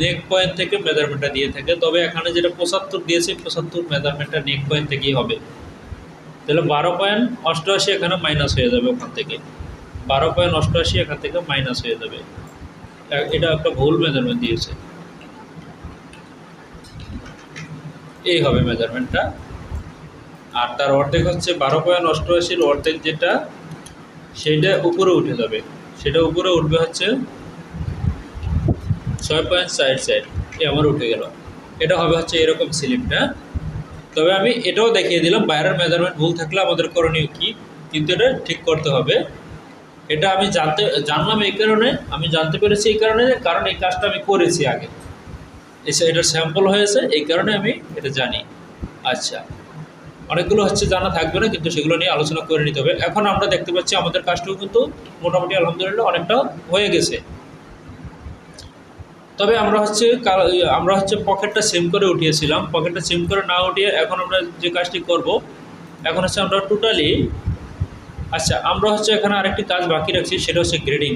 নেক পয়েন্ট থেকে মেজারমেন্টটা দিয়ে থাকে। তবে এখানে যেটা 75 দিয়েছে, 75 মেজারমেন্টটা নেক পয়েন্ট থেকেই হবে। তাহলে 12.88 এখানে মাইনাস হয়ে যাবে ওখান থেকে, 12.88 এখান থেকে মাইনাস হয়ে যাবে। এটা একটা ভুল মেজারমেন্ট দিয়েছে, এই হবে মেজারমেন্টটা। আর তার অর্ধেক হচ্ছে 12.88 অর্ধেক যেটা, সেইটা উপরে উঠে যাবে, সেটা উপরে উঠবে হচ্ছে 6.44। আমার উঠে গেল। এটা হবে হচ্ছে এরকম স্লিপটা। তবে আমি এটাও দেখিয়ে দিলাম বাইরের মেজারমেন্ট ভুল থাকলে আমাদের করণীয় কী, কিন্তু এটা ঠিক করতে হবে। এটা আমি জানলাম এই কারণে, আমি জানতে পেরেছি এই কারণে, কারণ এই কাজটা আমি করেছি আগে। এটার স্যাম্পল হয়েছে, এই কারণে আমি এটা জানি। আচ্ছা, অনেকগুলো হচ্ছে জানা থাকবে না, কিন্তু সেগুলো নিয়ে আলোচনা করে নিতে হবে। এখন আমরা দেখতে পাচ্ছি আমাদের কাজটাও কিন্তু মোটামুটি আলহামদুলিল্লাহ অনেকটা হয়ে গেছে। তবে আমরা হচ্ছে পকেটটা সেম করে উঠিয়েছিলাম, পকেটটা সেম করে না উঠিয়ে এখন আমরা যে কাজটি করব, এখন হচ্ছে আমরা টোটালি, আচ্ছা আমরা হচ্ছে এখানে আরেকটি কাজ বাকি রাখছি, সেটা হচ্ছে গ্রেডিং।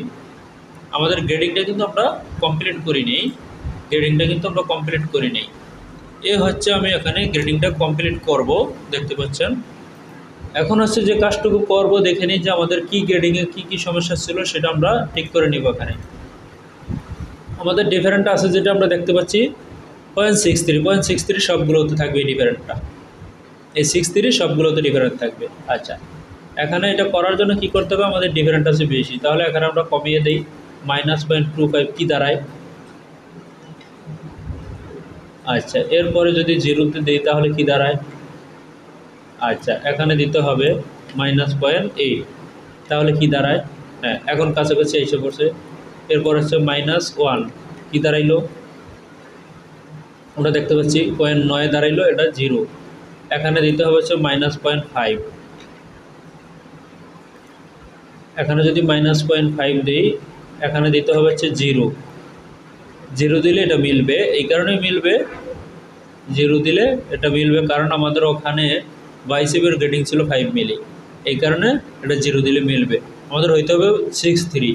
আমাদের গ্রেডিংটা কিন্তু আমরা কমপ্লিট করিনি, গ্রেডিংটা কিন্তু আমরা কমপ্লিট করিনি। এ হচ্ছে আমি এখানে গ্রেডিংটা কমপ্লিট করব, দেখতে পাচ্ছেন। এখন হচ্ছে যে কাজটুকু করব, দেখে নিই যে আমাদের কি গ্রেডিংয়ে কি কি সমস্যা ছিল, সেটা আমরা ঠিক করে নিব। এখানে আমাদের ডিফারেন্ট আছে, যেটা আমরা দেখতে পাচ্ছি 0.63 সবগুলোতে থাকবে এই ডিফারেন্টটা, এই 63 সবগুলোতে ডিফারেন্ট থাকবে। আচ্ছা, এখানে এটা করার জন্য কি করতে হবে, আমাদের ডিফারেন্ট আছে বেশি, তাহলে এখানে আমরা কমিয়ে দিই। -0.25 কি দাঁড়ায়? আচ্ছা, এরপরে যদি জিরোতে দিই তাহলে কি দাঁড়ায়? আচ্ছা, এখানে দিতে হবে -0.8, তাহলে কি দাঁড়ায়? হ্যাঁ, এখন কাছাকাছি এসে পড়ছে। এরপর হচ্ছে -1, কি দাঁড়াইলো? আমরা দেখতে পাচ্ছি 0.9 দাঁড়াইলো, এটা 0। এখানে দিতে হবে হচ্ছে -0.5, এখানে যদি -0.5 দিই, এখানে দিতে হবে হচ্ছে 0। 0 দিলে এটা মিলবে, এই কারণেই মিলবে, 0 দিলে এটা মিলবে কারণ আমাদের ওখানে বাইসেপের গ্রেডিং ছিল 5 মিলি, এই কারণে এটা 0 দিলে মিলবে। আমাদের হইতে হবে 63,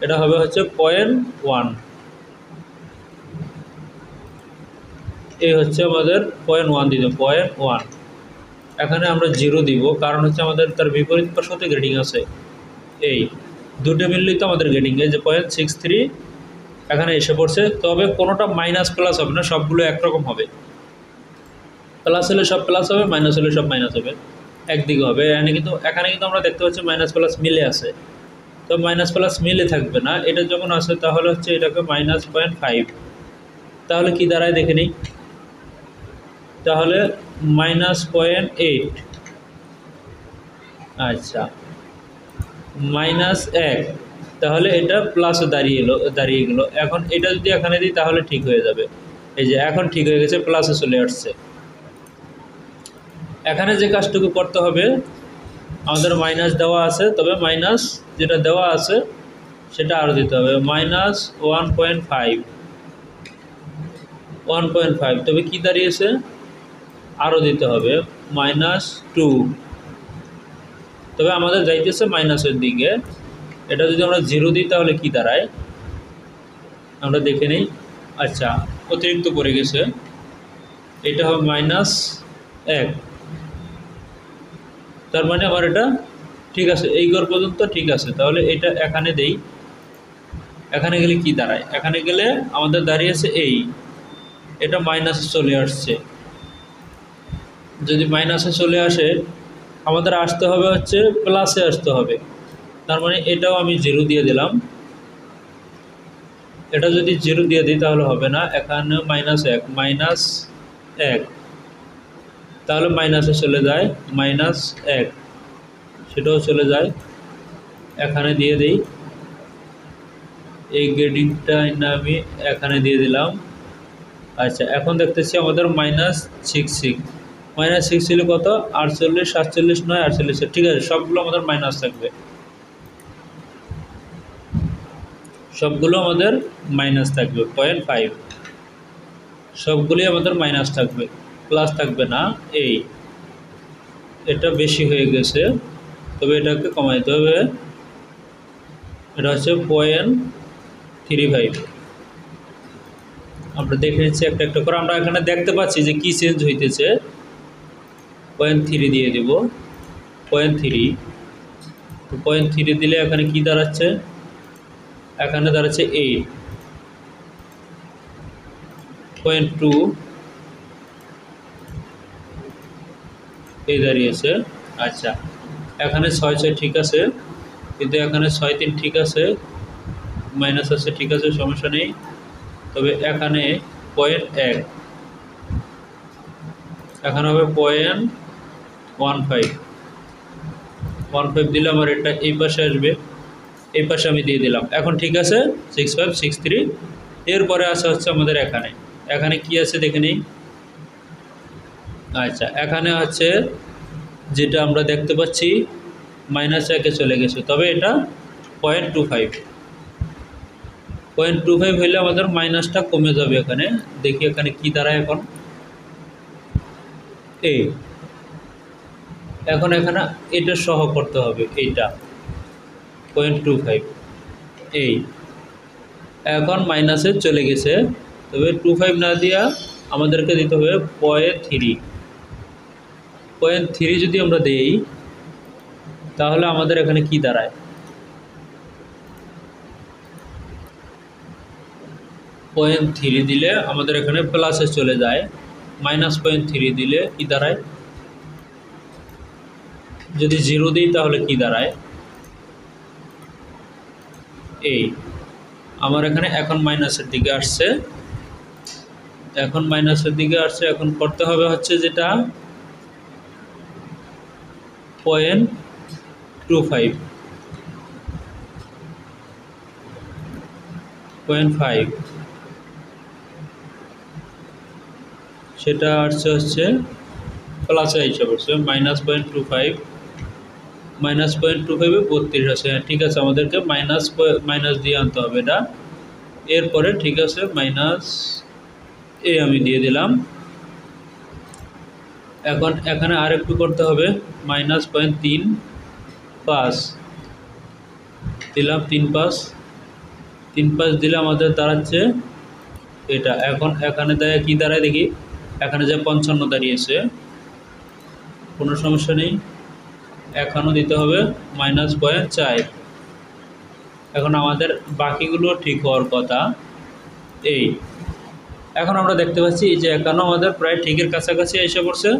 এটা হবে হচ্ছে 0.1, এই হচ্ছে আমাদের 0.1 দিতে 0.1। এখানে আমরা 0 দিব, কারণ হচ্ছে আমাদের তার বিপরীত পার্শ্বতে গ্রেডিং আছে, এই দুটো মিললেই তো আমাদের গ্রেডিং, এই যে 0.63 এখানে এসে পড়ছে। তবে কোনোটা মাইনাস প্লাস হবে না, সবগুলো একরকম হবে। প্লাস হলে সব প্লাস হবে, মাইনাস হলে সব মাইনাস হবে, একদিকে হবে। এখানে কিন্তু আমরা দেখতে পাচ্ছি মাইনাস প্লাস মিলে আছে, তো মাইনাস প্লাস মিলে থাকবে না। এটা যখন আসে তাহলে হচ্ছে এটাকে -0.5, তাহলে কি দাঁড়ায় দেখে নিই, তাহলে -0.8। আচ্ছা, -1, তাহলে এটা প্লাসে দাঁড়িয়ে গেল। এখন এটা যদি এখানে দিই তাহলে ঠিক হয়ে যাবে, এই যে এখন ঠিক হয়ে গেছে, প্লাসে চলে আসছে। এখানে যে কাজটুকু করতে হবে, আমাদের মাইনাস দেওয়া আছে, তবে মাইনাস যেটা দেওয়া আছে সেটা আরও দিতে হবে, -1.5, তবে কি দাঁড়িয়েছে, আরও দিতে হবে -2, তবে আমাদের যাইতেছে মাইনাসের দিকে। এটা যদি আমরা 0 দিই তাহলে কি দাঁড়ায় আমরা দেখে নিই। আচ্ছা, অতিরিক্ত পড়ে গেছে, এটা হবে -1, তার মানে আমার এটা ঠিক আছে, এই ঘর পর্যন্ত ঠিক আছে। তাহলে এটা এখানে দেই, এখানে গেলে কি দাঁড়ায়, এখানে গেলে আমাদের দাঁড়িয়েছে এই, এটা মাইনাসে চলে আসছে। যদি মাইনাসে চলে আসে, আমাদের আসতে হবে হচ্ছে প্লাসে আসতে হবে, তার মানে এটাও আমি 0 দিয়ে দিলাম। এটা যদি 0 দিয়ে দিই তাহলে হবে না, এখানে -1, তাহলে মাইনাসে চলে যায় -1, সেটাও চলে যায়। এখানে দিয়ে দিই, এই গ্রেডিংটা আমি এখানে দিয়ে দিলাম। আচ্ছা, এখন দেখতেছি আমাদের -6 ছিল কত, 48, 47, 9, 48, ঠিক আছে, সবগুলো আমাদের মাইনাস থাকবে, সবগুলো আমাদের মাইনাস থাকবে 0.5, সবগুলোই আমাদের মাইনাস থাকবে, প্লাস থাকবে না। এটা বেশি হয়ে গেছে, তবে এটাকে কমাইতে হবে, এটা হচ্ছে 0.35। আমরা দেখে নিচ্ছি একটা একটা করে, আমরা এখানে দেখতে পাচ্ছি যে কি চেঞ্জ হইতেছে। 0.3 দিয়ে দেব, 0.3 দিলে এখানে কি দাঁড়াচ্ছে, এখানে দাঁড়াচ্ছে 8.2, এই দাঁড়িয়েছে। আচ্ছা, এখানে 6 ঠিক আছে, কিন্তু এখানে 6.3 ঠিক আছে, মাইনাস আছে, ঠিক আছে, সমস্যা নেই। তবে এখানে 0.1, এখানে হবে 0.15 দিলে আমার এটা এই পাশে আসবে, এই পাশে আমি দিয়ে দিলাম। এখন ঠিক আছে, 6563। এরপরে আসা হচ্ছে আমাদের এখানে কি আছে দেখে নিই। আচ্ছা, এখানে আছে যেটা আমরা দেখতে পাচ্ছি -1 চলে গেছে, তবে এটা 0.25 0.25 হইলে আমাদের মাইনাসটা কমে যাবে। এখানে দেখি এখানে কি দাঁড়ায় এখন এই, এখন এখানে এটা সহ করতে হবে, এইটা 0.25 এই এখন মাইনাসে চলে গেছে, তবে 25 না দিয়া আমাদেরকে দিতে হবে 0.3 0.3 যদি আমরা দেই তাহলে আমাদের এখানে কি দাঁড়ায়, 0.3 দিলে আমাদের এখানে প্লাসে চলে যায়, -0.3 দিলে কি দাঁড়ায়, যদি 0 দিই তাহলে কি দাঁড়ায়, এই আমার এখানে এখন মাইনাসের দিকে আসছে, এখন মাইনাসের দিকে আসছে। এখন করতে হবে হচ্ছে যেটা 0.5 সেটা আসছে হচ্ছে প্লাসে হিসাব করছে, -0.25 -0.25 32 আছে। হ্যাঁ ঠিক আছে, আমাদেরকে মাইনাস দিয়ে আনতে হবে এটা। এরপরে ঠিক আছে মাইনাস আমি দিয়ে দিলাম। এখন এখানে আর একটু করতে হবে, -0.35 দিলাম, 3.5 দিলে আমাদের দাঁড়াচ্ছে এটা। এখন এখানে কি দাঁড়ায় দেখি, এখানে যে 55 দাঁড়িয়েছে, কোনো সমস্যা নেই, এখানেও দিতে হবে -0.4। এখন আমাদের বাকিগুলো ঠিক হওয়ার কথা। এই এখন আমরা দেখতে পাচ্ছি যে এখানেও আমাদের প্রায় ঠিকের কাছাকাছি এসে পড়ছে,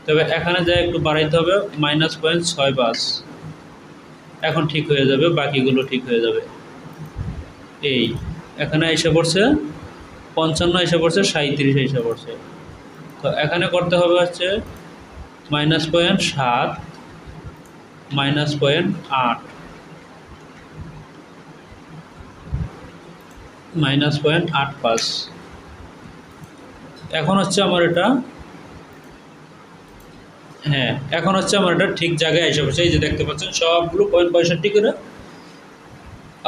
তবে এখানে যা একটু বাড়াইতে হবে -0.65, এখন ঠিক হয়ে যাবে, বাকিগুলো ঠিক হয়ে যাবে। এই এখানে এসে পড়ছে 55, এসে পড়ছে 37, এসে পড়ছে। তো এখানে করতে হবে হচ্ছে -0.7 -0.8 -0.85। এখন হচ্ছে আমার এটা, হ্যাঁ এখন হচ্ছে আমার এটা ঠিক জায়গায় এসে পড়ছে। এই যে দেখতে পাচ্ছেন সবগুলো 0.65 করে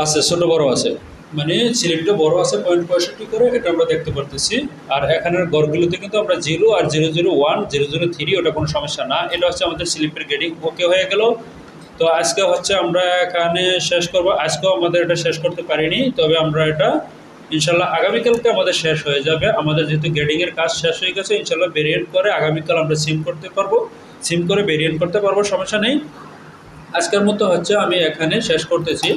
আছে, ছোট বড় আছে, মানে সিলিপটা বড় আছে 0.65 করে, এটা আমরা দেখতে পারতেছি। আর এখানের গড়গুলোতে কিন্তু আমরা 0 আর 001 003 ওটা কোনো সমস্যা না। এটা হচ্ছে আমাদের স্লিপের গ্রেডিং ওকে হয়ে গেল। তো আজকে হচ্ছে আমরা এখানে শেষ করব। আজকেও আমাদের এটা শেষ করতে পারিনি, তবে আমরা এটা ইনশাল্লাহ আগামীকালকে আমাদের শেষ হয়ে যাবে। আমাদের যেহেতু গ্রেডিংয়ের কাজ শেষ হয়ে গেছে, ইনশাল্লাহ ভেরিয়েন্ট করে আগামীকাল আমরা সিম করতে পারবো, সিম করে ভেরিয়েন্ট করতে পারবো, সমস্যা নেই। আজকের মতো হচ্ছে আমি এখানে শেষ করতেছি।